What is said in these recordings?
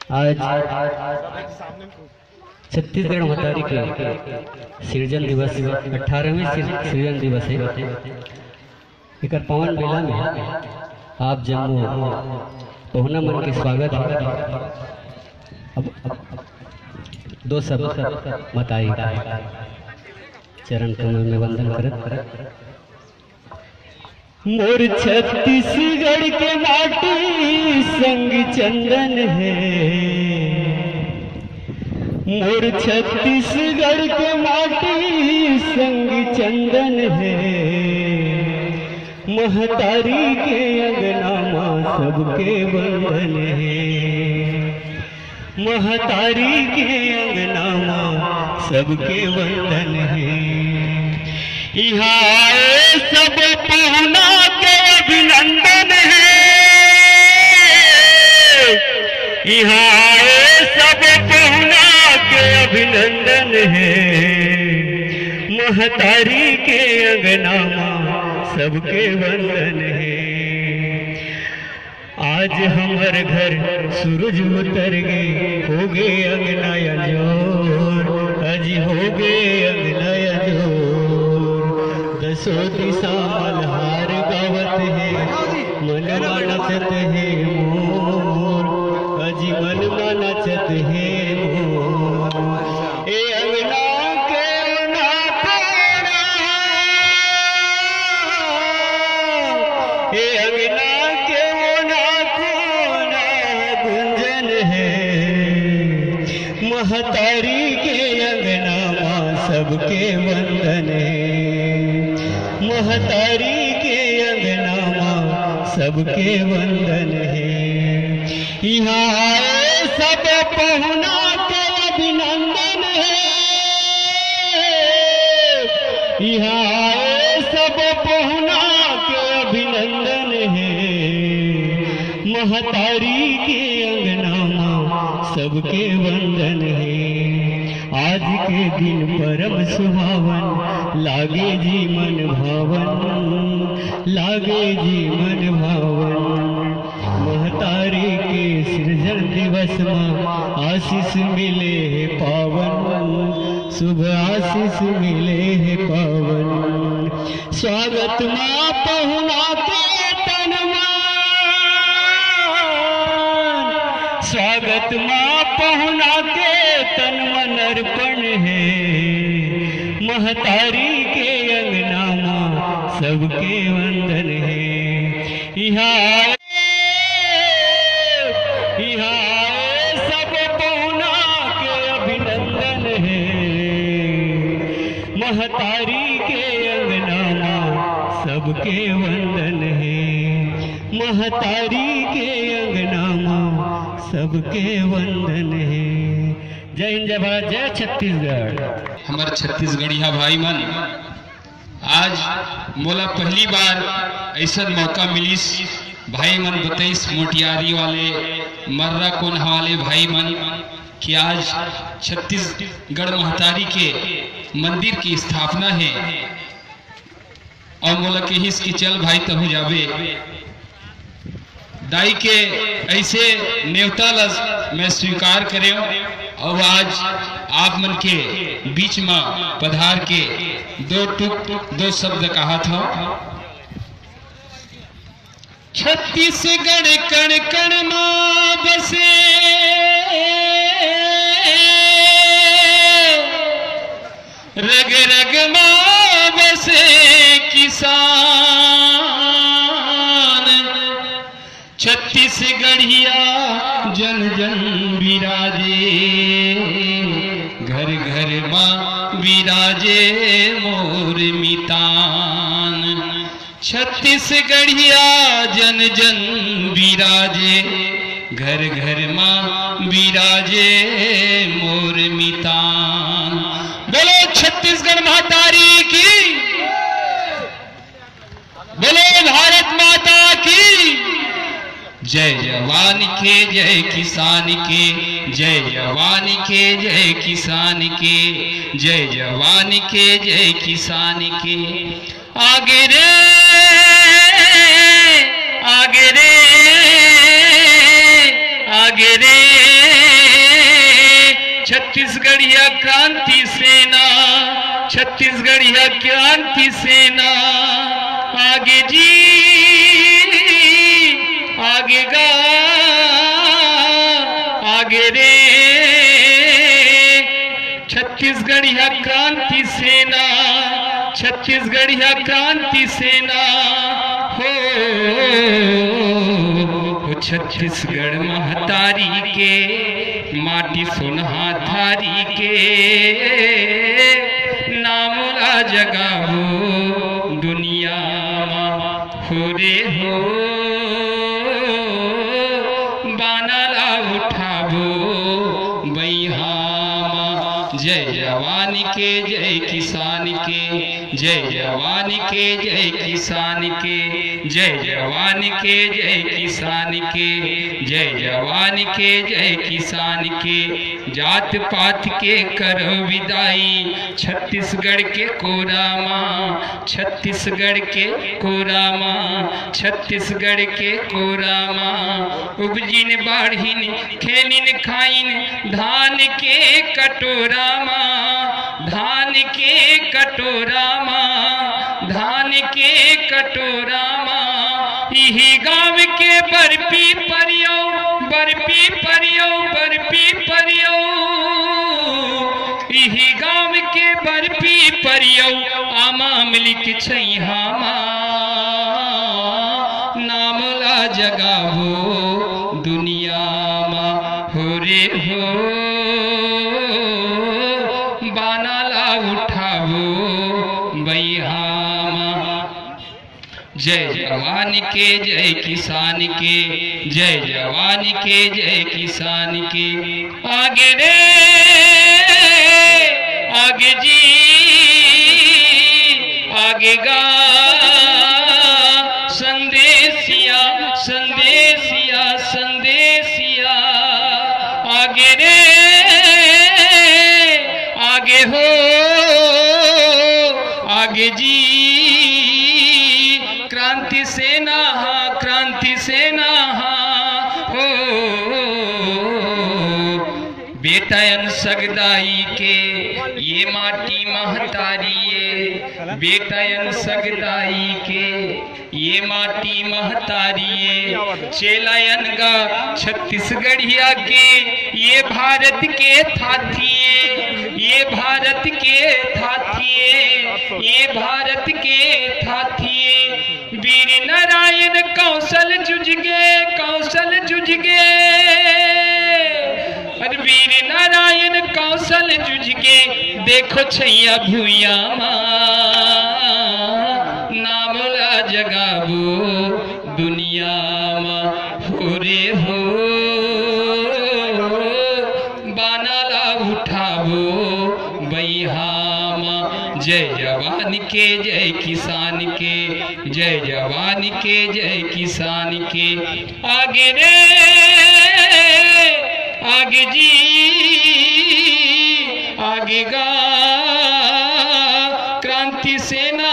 आज छत्तीसगढ़ महतारी के सृजन दिवस 18वें सृजन दिवस है। एक पावन मेला में आप जम्मू पहुना मन के स्वागत है। अब दो सब मताई चरण कमल में वंदन करत मोर छत्तीसगढ़ के माटी संग चंदन है। मोर छत्तीसगढ़ के माटी संग चंदन है। महतारी के अंगना माँ सबके वंदन है। महतारी के अंगना माँ सबके वंदन है। यहाँ सब पहुना के अभिनंदन है। यहाँ सब पहुना के अभिनंदन है। महतारी के अंगना माँ सबके वंदन है। आज हमार घर सूरज उतर गए, हो गए अंगना अंजोर। आज हो गए अंगना अंजोर। दसो दिशा मल्हार गावत है, मन नचत है मोर। अजी मन नचत है मोर। ए अंगना के ना कोना, ए अंगना के ना कोना गुंजन है। महतारी के अंगना माँ सबके वंदन है। महतारी के अंगना माँ सबके वंदन है। यहाँ सब पहुना के अभिनंदन है। यहाँ सब पहुना के अभिनंदन है। महतारी के अंगना माँ सबके वंदन है। आज के दिन परम सुहावन, लागे जी मन भावन, लागे जी मन भावन। महतारी के सृजन दिवस में आशीष मिले है पावन, शुभ आशीष मिले है पावन। स्वागत माँ पहुना के तन मन, स्वागत माँ पहुना के तन मन अर्पण है। महतारी के अंगना माँ सबके वंदन है। यहाँ सब पहुना के अभिनंदन है। महतारी के अंगना माँ सबके वंदन है। महतारी के अंगना माँ सबके वंदन है। जय हिंद, जय भारत, जय छत्तीसगढ़। हमारे छत्तीसगढ़िया भाई मन, आज मोला पहली बार ऐसा मौका मिलिस भाई मन बताइस मोटियारी वाले मर्रा कोन वाले भाई मन कि आज छत्तीसगढ़ महतारी के मंदिर की स्थापना है। और मोला कहिस कि चल भाई तहु जाबे। दाई के ऐसे नेवता मैं स्वीकार करे और आज आप मन के बीच में पधार के दो शब्द कहा था। छत्तीसगढ़ कण कण मां बसे, रग रग मां बसे किसान। छत्तीसगढ़िया जन जन विराजे, घर घर मां विराजे मोर मितान। छत्तीसगढ़िया जन जन विराजे, घर घर मां विराजे मोर मितान। बोलो छत्तीसगढ़ महतारी की, बोलो भारत माता की जय। जवान के जय किसान के, जय जवान के जय किसान के, जय जवान के जय किसान के। आगे रे आगे रे आगे रे छत्तीसगढ़िया क्रांति सेना, छत्तीसगढ़िया क्रांति सेना, आगे जी आगे गा आगे रे, छत्तीसगढ़िया क्रांति सेना, छत्तीसगढ़िया क्रांति सेना हो, छत्तीसगढ़ महतारी के माटी सोनहा थारी के, नामला जगावो दुनिया हो रे हो, बानला उठावो बैहामा। जय जवान के जय किसान के, जय जवान के जय किसान के, जय जवान के जय किसान के, जय जवान के जय किसान के। जात पात के करो विदाई, छत्तीसगढ़ के कोरामा, छत्तीसगढ़ के कोरामा, छत्तीसगढ़ के कोरामा। उपजिन बाढ़िन खेलिन खाइन धान के कटोरामा, धान के कटोरामा, धान के कटोरामा। यही गाँव के बर्फी परियो, बर्फी परियो, बर्फी परियो, यही गाँव के बर्फी परियो। आमा मिलिक छैहामा, नामला जगावो दुनिया मा हो रे हो, बानाला उठावो बैहामा। जय जवान के जय किसान के, जय जवान के जय किसान के। आगे रे आगे जी आगे गा, संदेशिया संदेशिया संदेशिया। आगे रे आगे हो आगे जी, क्रांति सेना क्रांति सेना हो। बेटायन सगदाई के ये माटी महतारी ये, बेटायन सगदाई के ये माटी महतारी ये। चेलायन गा छत्तीसगढ़िया के ये भारत के थाथिए, ये भारत के थाथिए, ये भारत के थाथिए। वीर नारायण कौशल जुझ गे, कौशल जुझ गे, अरे वीर नारायण कौशल जुझ गे। देखो छैया भूया नामला जगावो दुनिया मा हो रे हो, बानाला उठावो बैहामा। जय जवान के जय किसान के, जय जवान के जय किसान के। आगे रे आगे जी आगे गा, क्रांति सेना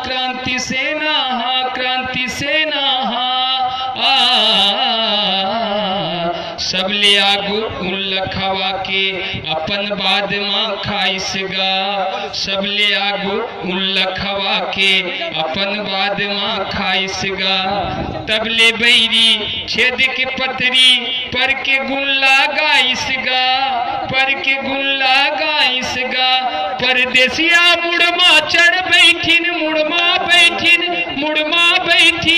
क्रांति सेना क्रांति सेना। सब ले आगू उन लखवा के अपन बाद माँ खाइस गा, सब ले आगू उन लखवा के अपन बाद माँ खाइस गा। तब ले बैरी छेद के पतरी पर के गुल्ला गाइस गा, पर के गुल्ला गाइस गा। परदेसिया मुड़मा चढ़ बैठिन, मुड़मा बैठिन, मुड़मा बैठिन।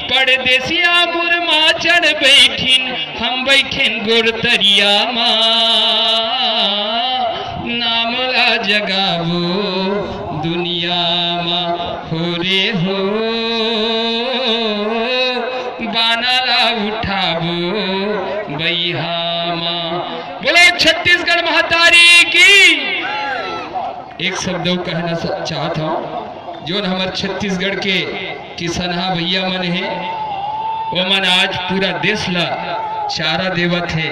परदेसिया मुड़मा चढ़ बैठिन, हम बैठिन गोरतरिया माँ। नामला जगावो दुनिया माँ हो रे हो, बानाला उठावो बैहामा। बोलो छत्तीसगढ़ महतारी की। एक शब्द कहना चाहता हूँ, जो हमारे छत्तीसगढ़ के किसनहा भैया मन है, वो मन आज पूरा देश ला चारा देवत है,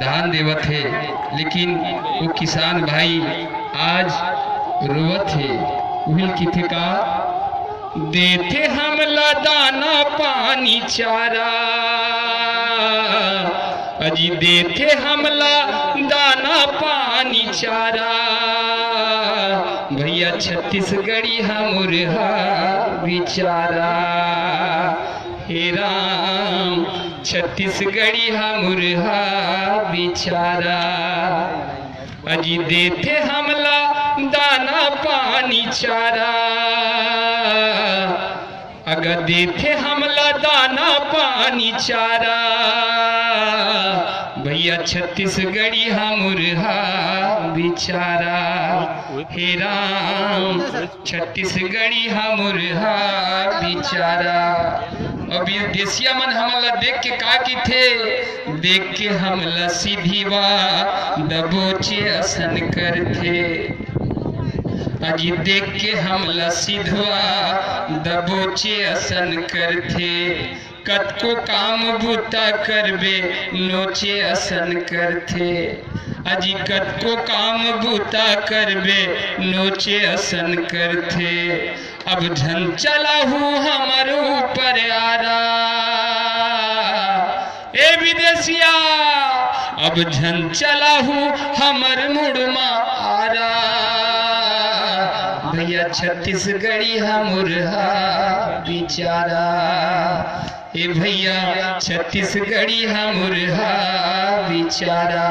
धान देवत है, लेकिन वो किसान भाई आज रोवत है। उहिल किथे का देते हमला दाना पानी चारा, अजी देते हमला दाना पानी चारा भैया छत्तीसगढ़ी मुरहा बिचारा हे राम छत्तीसगढ़ी मुरहा बिचारा अजी देते हमला दाना पानी चारा अगर देते हमला दाना पानी चारा भैया छत्तीसगढ़ी मुरहा बिचारा हे राम छत्तीसगढ़ी मुरहा बिचारा। अब ये देसिया मन हमला देख के का की थे देख के हमला सीधीवा दबोचे असन कर थे अजी देख के हमला सीधवा दबोचे असन कर थे कतको काम बूता करबे नोचे असन करथे अजी कतको काम बूता करबे नोचे असन करथे अब झन चला हूँ हमर ऊपर आरा ए विदेशिया अब झन चला हूँ हमर मुड़मा आरा भैया छत्तीसगढ़ी मुरहा बिचारा ए भैया छत्तीसगढ़ी मुरहा बिचारा।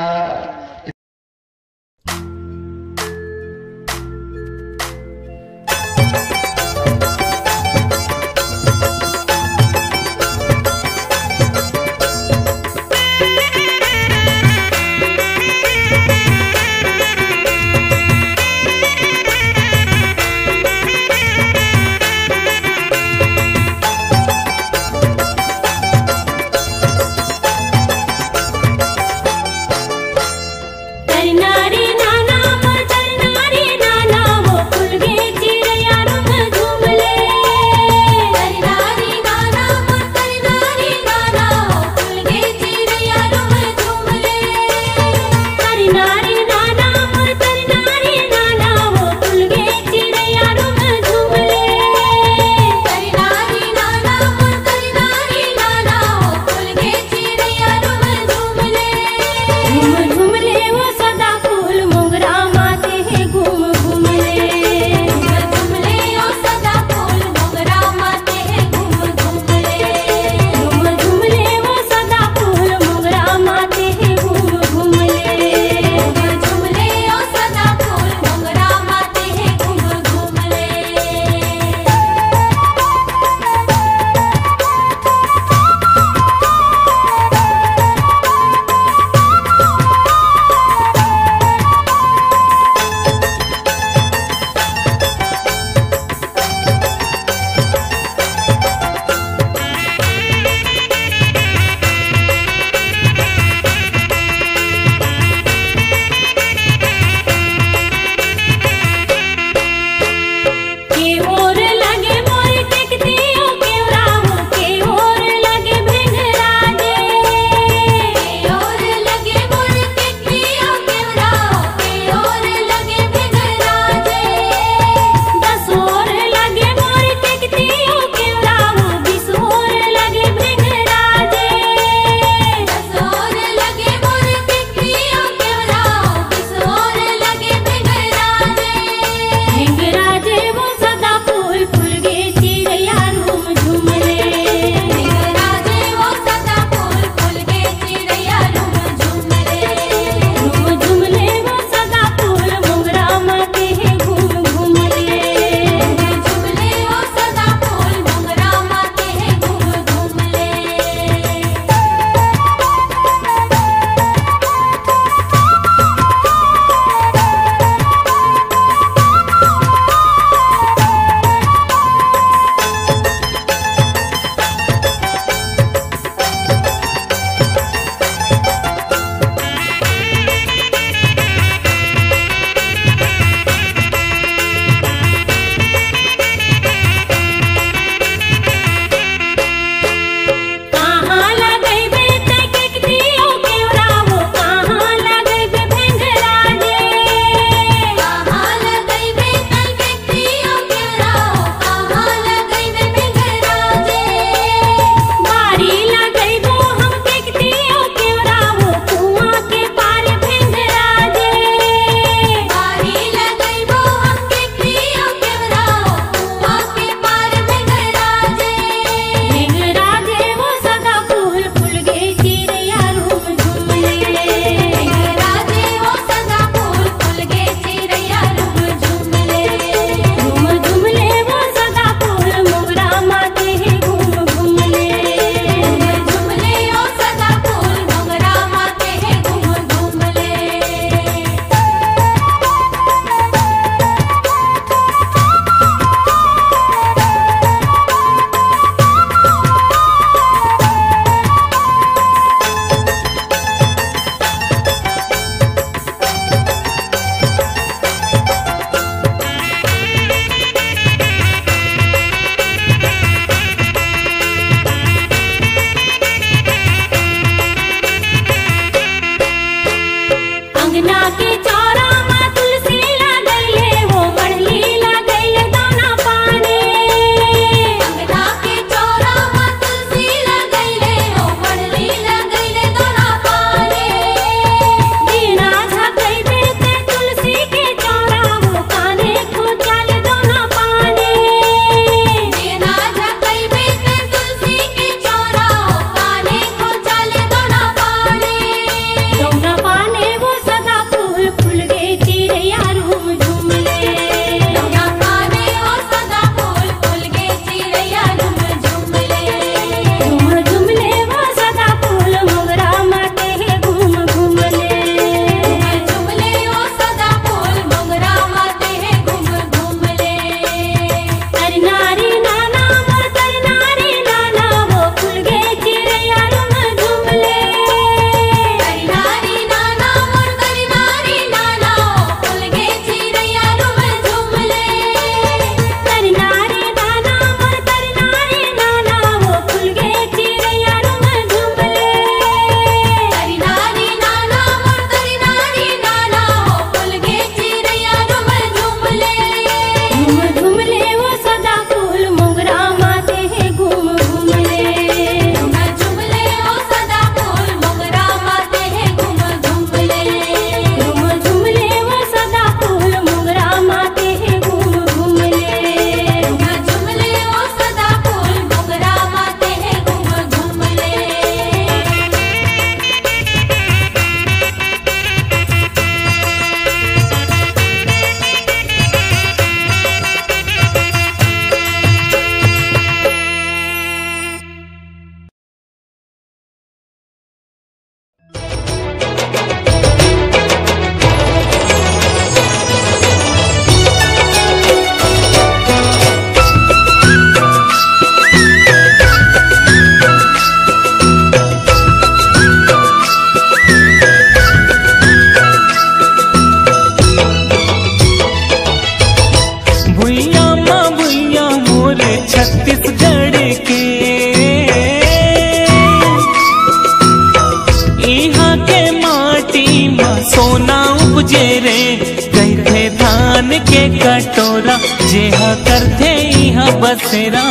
के कटोरा जेहा करथे यहाँ बसेरा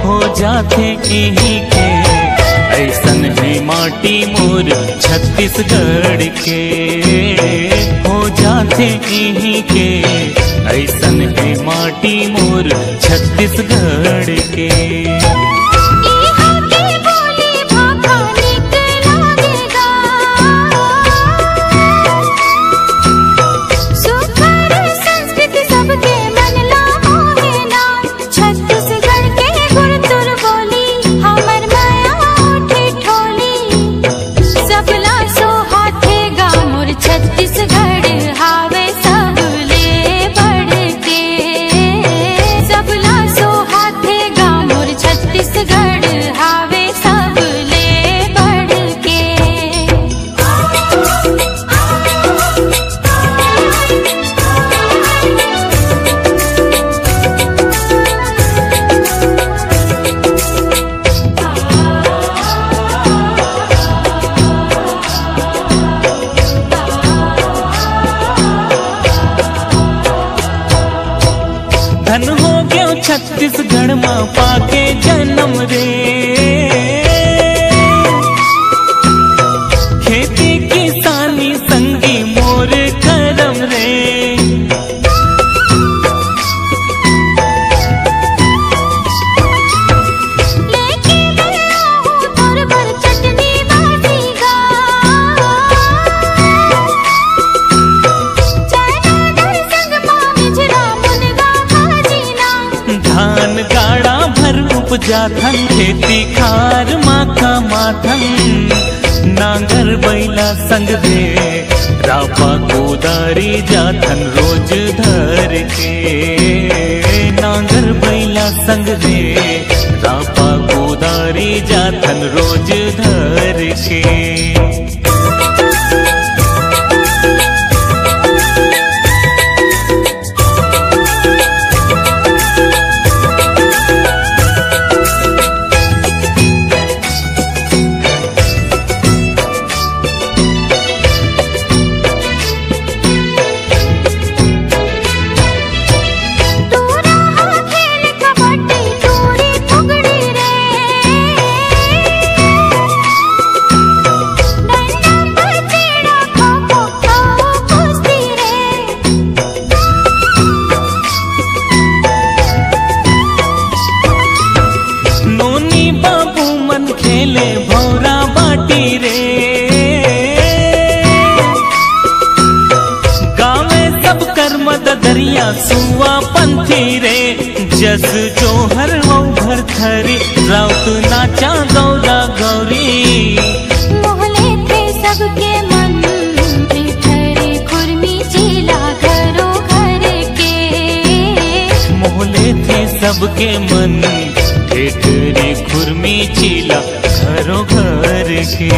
हो जाथे यहीं के ऐसन है माटी मोर छत्तीसगढ़ के हो जाथे यहीं के ऐसन है माटी मोर छत्तीसगढ़ के। धन हो गयो छत्तीसगढ़ माँ पाके जन्म रे खेती किसानी संगी मोर करम रे धान गाड़ा भर उपजाथन खेती खार माखा माथन नांगर बैला संग दे रापा कोदारी जाथन रोज धर के नांगर बैला संग दे रापा कोदारी जाथन रोज धर के। खेले भौरा बाटी रे गाँव में सब कर मद दरिया सुआ पंथी रे जस जोहर हो भर थरी राउत नाचा गौरा गौरी मोहले थे सबके मन ठरे खुरमी चीला घरों घर के मोहले थे सबके मन ठेठरी खुरमी चीला घरों घर के।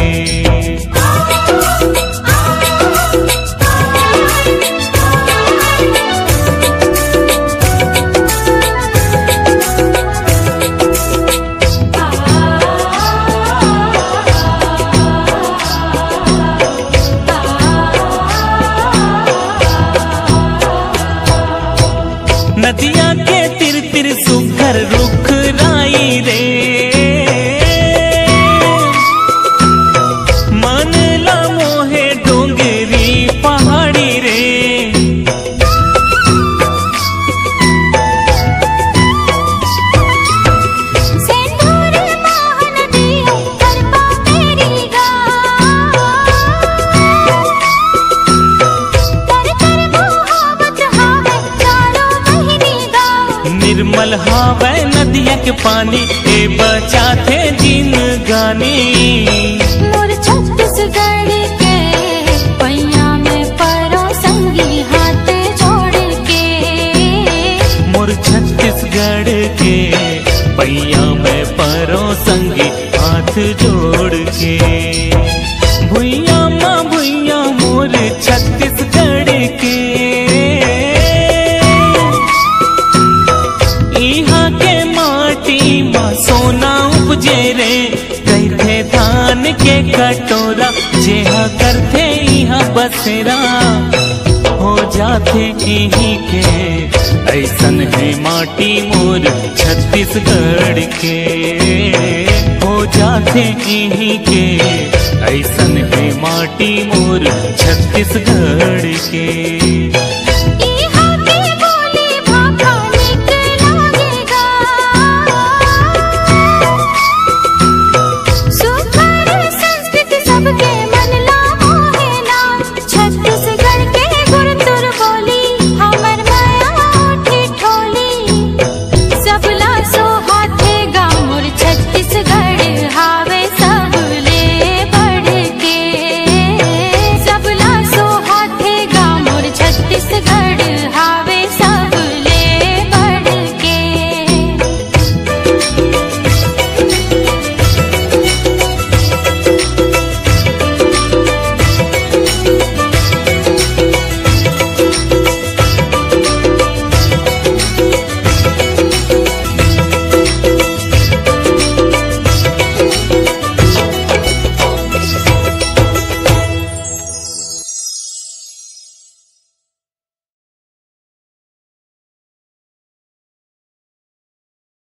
नदिया के तिर तिर सुखर रुख राई रे मन ला मोहे डोंगरी पहाड़ी रे सेंधुर मोहन दियो करपा तेरी गा कर कर मोहब्बत हावे चारों महीने गा निर्मल हावे नदिया के पानी ए बचा थे जिन गानी मोर छत्तीसगढ़ के पैया में परो संगी हाथ जोड़ के मोर छत्तीसगढ़ के पैया में परो संगी हाथ जोड़ के। भुइया माँ भुइया मोर छत्तीसगढ़ के यहाँ के माटी माँ सोना उपजे रे कहते धान के कटोरा जेहा करते यहाँ बसेरा हो जाते यहीं के, ऐसन है माटी मोर छत्तीसगढ़ के। हो जाते यहीं के, ऐसन है माटी मोर छत्तीसगढ़ के।